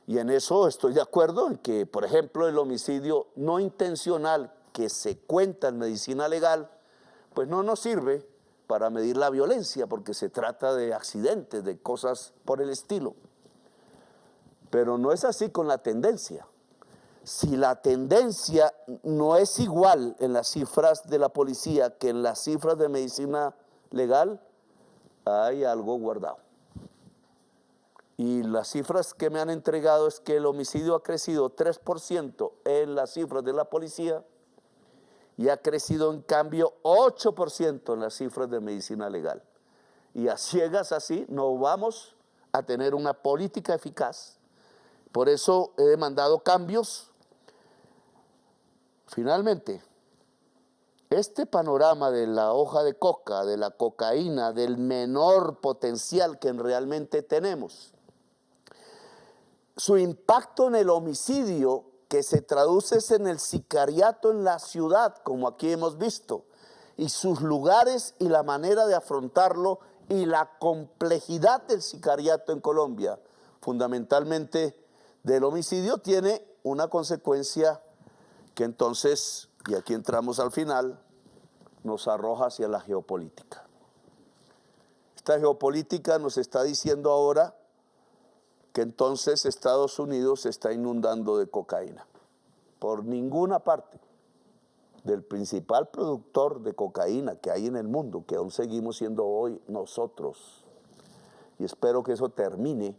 [SPEAKER 3] Y en eso estoy de acuerdo en que, por ejemplo, el homicidio no intencional que se cuenta en Medicina Legal, pues no nos sirve para medir la violencia, porque se trata de accidentes, de cosas por el estilo. Pero no es así con la tendencia. Si la tendencia no es igual en las cifras de la policía que en las cifras de Medicina Legal, hay algo guardado. Y las cifras que me han entregado es que el homicidio ha crecido 3% en las cifras de la policía y ha crecido en cambio 8% en las cifras de Medicina Legal. Y a ciegas así no vamos a tener una política eficaz. Por eso he demandado cambios. Finalmente, este panorama de la hoja de coca, de la cocaína, del menor potencial que realmente tenemos, su impacto en el homicidio que se traduce en el sicariato en la ciudad, como aquí hemos visto, y sus lugares y la manera de afrontarlo y la complejidad del sicariato en Colombia, fundamentalmente del homicidio, tiene una consecuencia que entonces y aquí entramos al final, nos arroja hacia la geopolítica. Esta geopolítica nos está diciendo ahora que entonces Estados Unidos se está inundando de cocaína. Por ninguna parte del principal productor de cocaína que hay en el mundo, que aún seguimos siendo hoy nosotros, y espero que eso termine,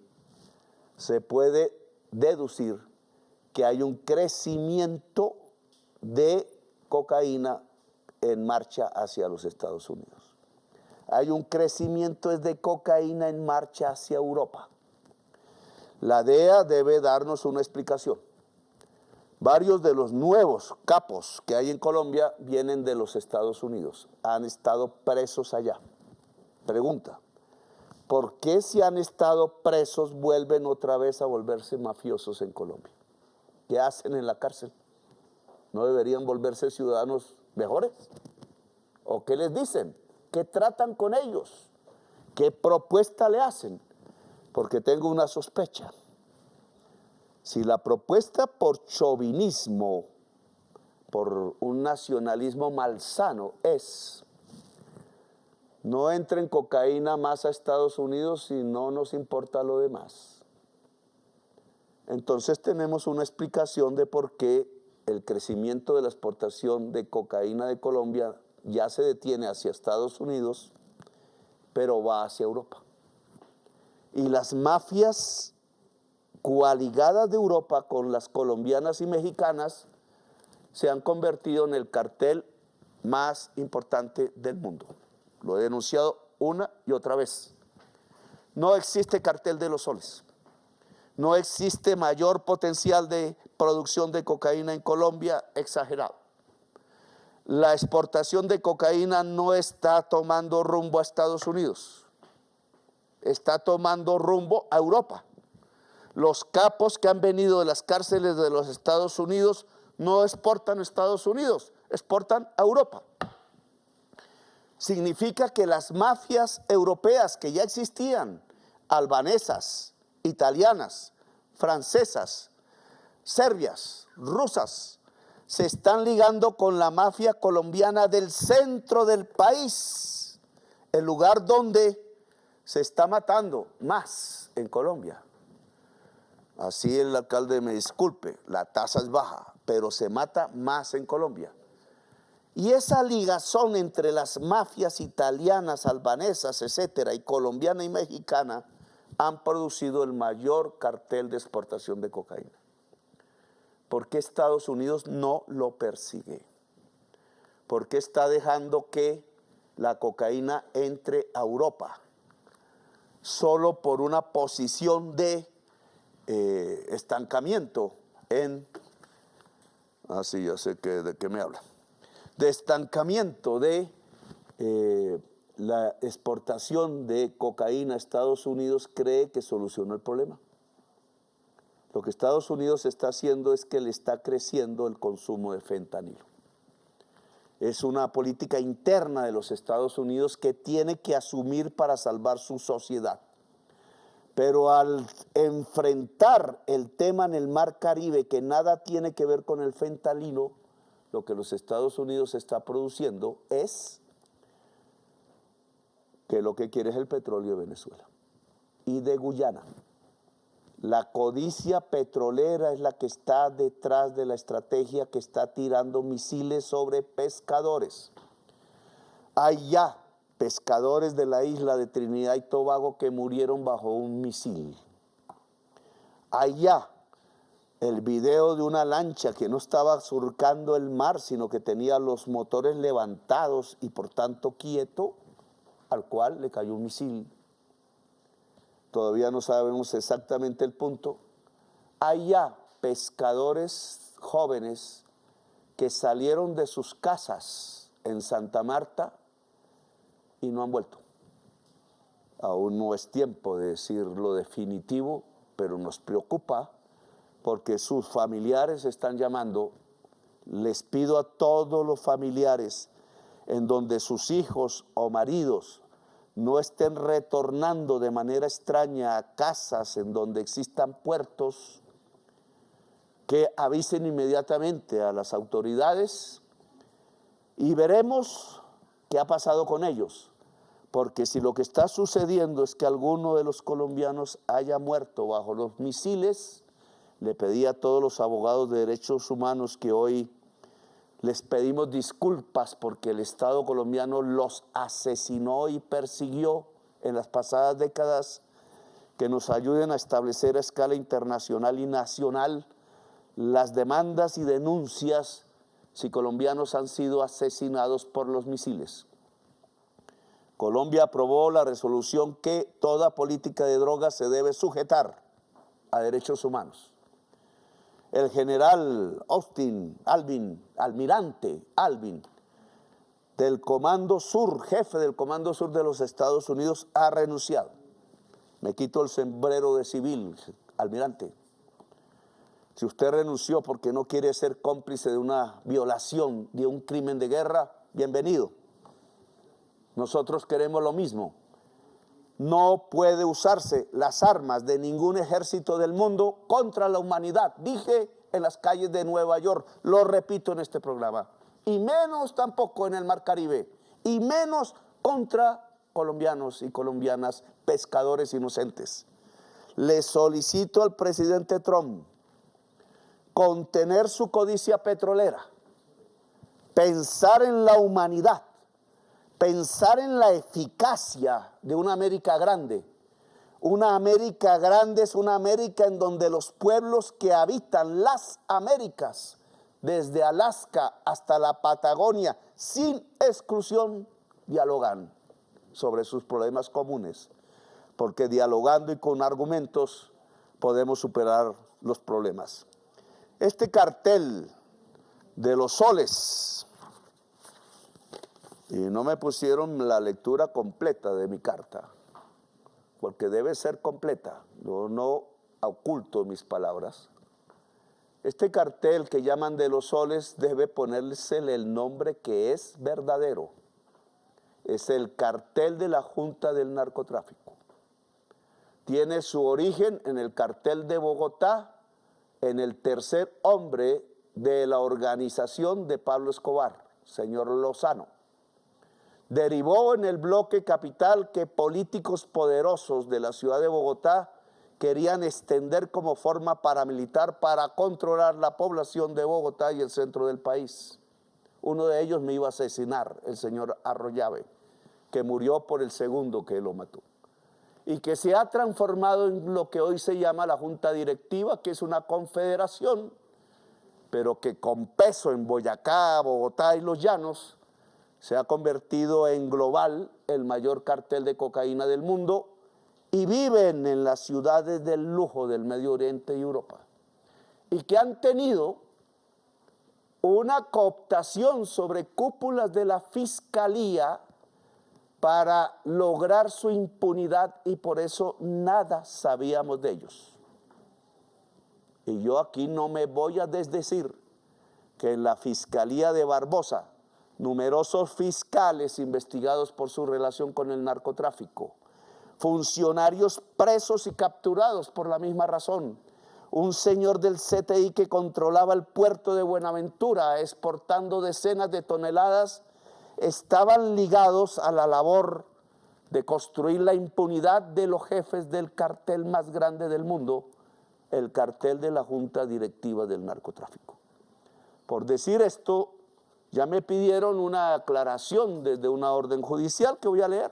[SPEAKER 3] se puede deducir que hay un crecimiento de cocaína en marcha hacia los Estados Unidos. Hay un crecimiento de cocaína en marcha hacia Europa. La DEA debe darnos una explicación. Varios de los nuevos capos que hay en Colombia vienen de los Estados Unidos. Han estado presos allá. Pregunta, ¿por qué si han estado presos vuelven otra vez a volverse mafiosos en Colombia? ¿Qué hacen en la cárcel? ¿No deberían volverse ciudadanos mejores? ¿O qué les dicen? ¿Qué tratan con ellos? ¿Qué propuesta le hacen? Porque tengo una sospecha. Si la propuesta por chauvinismo, por un nacionalismo malsano es: no entren cocaína más a Estados Unidos y no nos importa lo demás, entonces tenemos una explicación de por qué el crecimiento de la exportación de cocaína de Colombia ya se detiene hacia Estados Unidos, pero va hacia Europa. Y las mafias coaligadas de Europa con las colombianas y mexicanas se han convertido en el cartel más importante del mundo. Lo he denunciado una y otra vez. No existe cartel de los soles. No existe mayor potencial de producción de cocaína en Colombia, exagerado. La exportación de cocaína no está tomando rumbo a Estados Unidos. Está tomando rumbo a Europa. Los capos que han venido de las cárceles de los Estados Unidos no exportan a Estados Unidos, exportan a Europa. Significa que las mafias europeas que ya existían, albanesas, italianas, francesas, serbias, rusas, se están ligando con la mafia colombiana del centro del país, el lugar donde se está matando más en Colombia. Así el alcalde me disculpe, la tasa es baja, pero se mata más en Colombia. Y esa ligazón entre las mafias italianas, albanesas, etcétera, y colombiana y mexicana, han producido el mayor cartel de exportación de cocaína. ¿Por qué Estados Unidos no lo persigue? ¿Por qué está dejando que la cocaína entre a Europa? Solo por una posición de estancamiento en... Así ya sé de qué me habla. De estancamiento de la exportación de cocaína a Estados Unidos, cree que solucionó el problema. Lo que Estados Unidos está haciendo es que le está creciendo el consumo de fentanilo. Es una política interna de los Estados Unidos que tiene que asumir para salvar su sociedad. Pero al enfrentar el tema en el Mar Caribe, que nada tiene que ver con el fentanilo, lo que los Estados Unidos está produciendo es que lo que quiere es el petróleo de Venezuela y de Guyana. La codicia petrolera es la que está detrás de la estrategia que está tirando misiles sobre pescadores. Hay ya pescadores de la isla de Trinidad y Tobago que murieron bajo un misil. Hay ya el video de una lancha que no estaba surcando el mar, sino que tenía los motores levantados y por tanto quieto, al cual le cayó un misil. Todavía no sabemos exactamente el punto. Hay ya pescadores jóvenes que salieron de sus casas en Santa Marta y no han vuelto. Aún no es tiempo de decir lo definitivo, pero nos preocupa porque sus familiares están llamando. Les pido a todos los familiares en donde sus hijos o maridos no estén retornando de manera extraña a casas en donde existan puertos, que avisen inmediatamente a las autoridades Y veremos qué ha pasado con ellos, porque si lo que está sucediendo es que alguno de los colombianos haya muerto bajo los misiles, le pedí a todos los abogados de derechos humanos que hoy les pedimos disculpas porque el Estado colombiano los asesinó y persiguió en las pasadas décadas, que nos ayuden a establecer a escala internacional y nacional las demandas y denuncias si colombianos han sido asesinados por los misiles. Colombia aprobó la resolución que toda política de drogas se debe sujetar a derechos humanos. El general almirante Alvin, del Comando Sur, jefe del Comando Sur de los Estados Unidos, ha renunciado. Me quito el sombrero de civil, almirante. Si usted renunció porque no quiere ser cómplice de una violación, de un crimen de guerra, bienvenido. Nosotros queremos lo mismo. No puede usarse las armas de ningún ejército del mundo contra la humanidad. Dije en las calles de Nueva York, lo repito en este programa, y menos tampoco en el Mar Caribe, y menos contra colombianos y colombianas, pescadores inocentes. Le solicito al presidente Trump contener su codicia petrolera, pensar en la humanidad, pensar en la eficacia de una América grande. Una América grande es una América en donde los pueblos que habitan las Américas, desde Alaska hasta la Patagonia, sin exclusión, dialogan sobre sus problemas comunes, porque dialogando y con argumentos podemos superar los problemas. Este cartel de los soles, y no me pusieron la lectura completa de mi carta, porque debe ser completa, yo no oculto mis palabras. Este cartel que llaman de los soles debe ponérsele el nombre que es verdadero. Es el cartel de la Junta del Narcotráfico. Tiene su origen en el cartel de Bogotá, en el tercer hombre de la organización de Pablo Escobar, señor Lozano. Derivó en el bloque capital que políticos poderosos de la ciudad de Bogotá querían extender como forma paramilitar para controlar la población de Bogotá y el centro del país. Uno de ellos me iba a asesinar, el señor Arroyave, que murió por el segundo que lo mató. Y que se ha transformado en lo que hoy se llama la Junta Directiva, que es una confederación, pero que con peso en Boyacá, Bogotá y los Llanos, se ha convertido en global, el mayor cartel de cocaína del mundo, y viven en las ciudades del lujo del Medio Oriente y Europa, y que han tenido una cooptación sobre cúpulas de la Fiscalía para lograr su impunidad, y por eso nada sabíamos de ellos. Y yo aquí no me voy a desdecir que en la Fiscalía de Barbosa, numerosos fiscales investigados por su relación con el narcotráfico, funcionarios presos y capturados por la misma razón, un señor del CTI que controlaba el puerto de Buenaventura exportando decenas de toneladas, estaban ligados a la labor de construir la impunidad de los jefes del cartel más grande del mundo, el cartel de la Junta Directiva del Narcotráfico. Por decir esto, ya me pidieron una aclaración desde una orden judicial que voy a leer.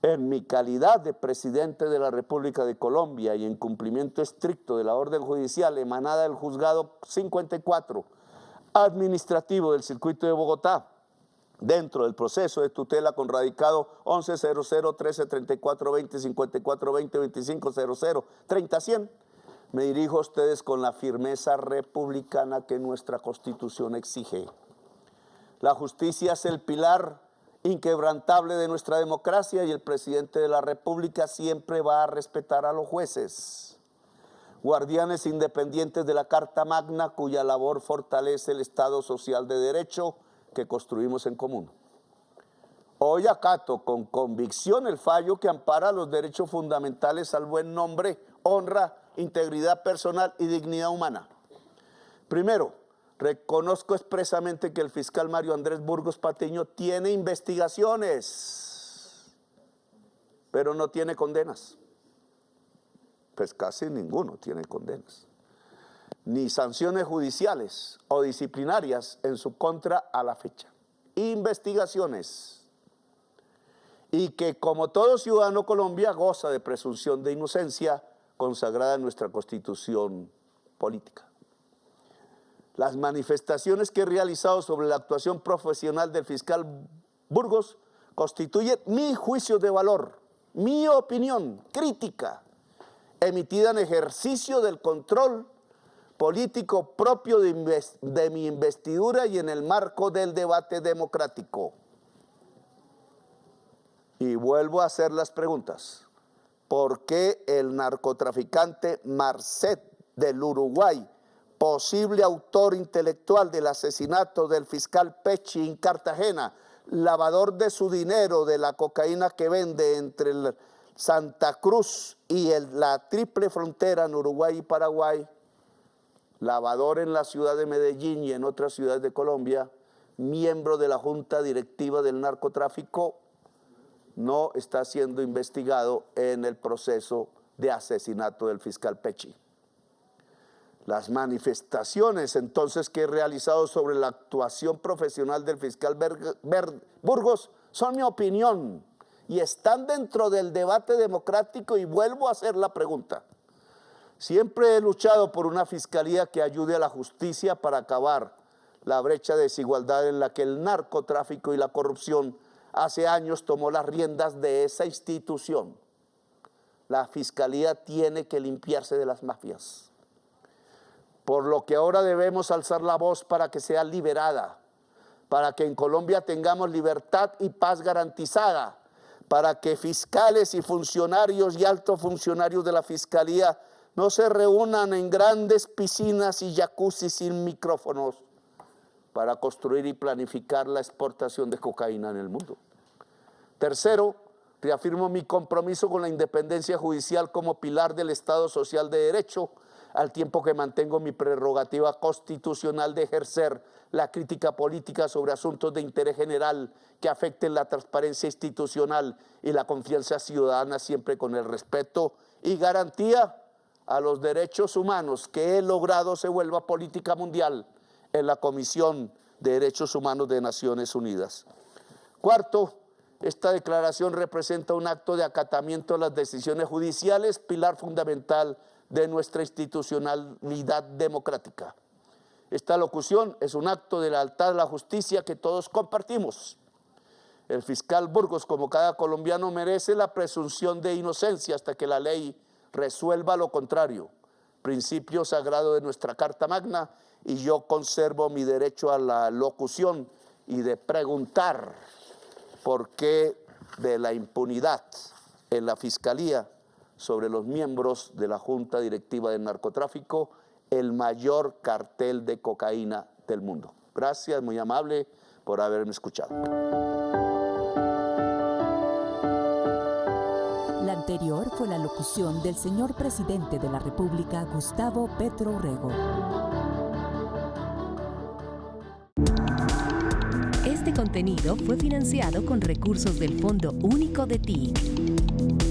[SPEAKER 3] En mi calidad de presidente de la República de Colombia y en cumplimiento estricto de la orden judicial emanada del juzgado 54 administrativo del circuito de Bogotá, dentro del proceso de tutela con radicado 1100-1334-20-5420-2500-30-100, me dirijo a ustedes con la firmeza republicana que nuestra Constitución exige. La justicia es el pilar inquebrantable de nuestra democracia y el presidente de la República siempre va a respetar a los jueces, guardianes independientes de la Carta Magna, cuya labor fortalece el Estado social de derecho que construimos en común. Hoy acato con convicción el fallo que ampara los derechos fundamentales al buen nombre, honra, integridad personal y dignidad humana. Primero, reconozco expresamente que el fiscal Mario Andrés Burgos Patiño tiene investigaciones, pero no tiene condenas. Pues casi ninguno tiene condenas, ni sanciones judiciales o disciplinarias en su contra a la fecha. Investigaciones. Y que como todo ciudadano Colombia goza de presunción de inocencia consagrada en nuestra Constitución política. Las manifestaciones que he realizado sobre la actuación profesional del fiscal Burgos constituyen mi juicio de valor, mi opinión crítica, emitida en ejercicio del control político propio de mi investidura y en el marco del debate democrático. Y vuelvo a hacer las preguntas. ¿Por qué el narcotraficante Marcet del Uruguay, posible autor intelectual del asesinato del fiscal Pecci en Cartagena, lavador de su dinero de la cocaína que vende entre Santa Cruz y la triple frontera en Uruguay y Paraguay, lavador en la ciudad de Medellín y en otras ciudades de Colombia, miembro de la junta directiva del narcotráfico, no está siendo investigado en el proceso de asesinato del fiscal Pecci? Las manifestaciones entonces que he realizado sobre la actuación profesional del fiscal Burgos son mi opinión y están dentro del debate democrático, y vuelvo a hacer la pregunta. Siempre he luchado por una fiscalía que ayude a la justicia para acabar la brecha de desigualdad en la que el narcotráfico y la corrupción hace años tomó las riendas de esa institución. La fiscalía tiene que limpiarse de las mafias, por lo que ahora debemos alzar la voz para que sea liberada, para que en Colombia tengamos libertad y paz garantizada, para que fiscales y funcionarios y altos funcionarios de la fiscalía no se reúnan en grandes piscinas y jacuzzi sin micrófonos para construir y planificar la exportación de cocaína en el mundo. Tercero, reafirmo mi compromiso con la independencia judicial como pilar del Estado Social de Derecho, al tiempo que mantengo mi prerrogativa constitucional de ejercer la crítica política sobre asuntos de interés general que afecten la transparencia institucional y la confianza ciudadana, siempre con el respeto y garantía a los derechos humanos que he logrado se vuelva política mundial en la Comisión de Derechos Humanos de Naciones Unidas. Cuarto, esta declaración representa un acto de acatamiento a las decisiones judiciales, pilar fundamental de nuestra institucionalidad democrática. Esta locución es un acto de lealtad a la justicia que todos compartimos. El fiscal Burgos, como cada colombiano, merece la presunción de inocencia hasta que la ley resuelva lo contrario, principio sagrado de nuestra Carta Magna, y yo conservo mi derecho a la locución y de preguntar por qué de la impunidad en la Fiscalía sobre los miembros de la Junta Directiva del Narcotráfico, el mayor cartel de cocaína del mundo. Gracias, muy amable por haberme escuchado.
[SPEAKER 2] La anterior fue la locución del señor presidente de la República, Gustavo Petro Urrego.
[SPEAKER 1] Este contenido fue financiado con recursos del Fondo Único de TIC.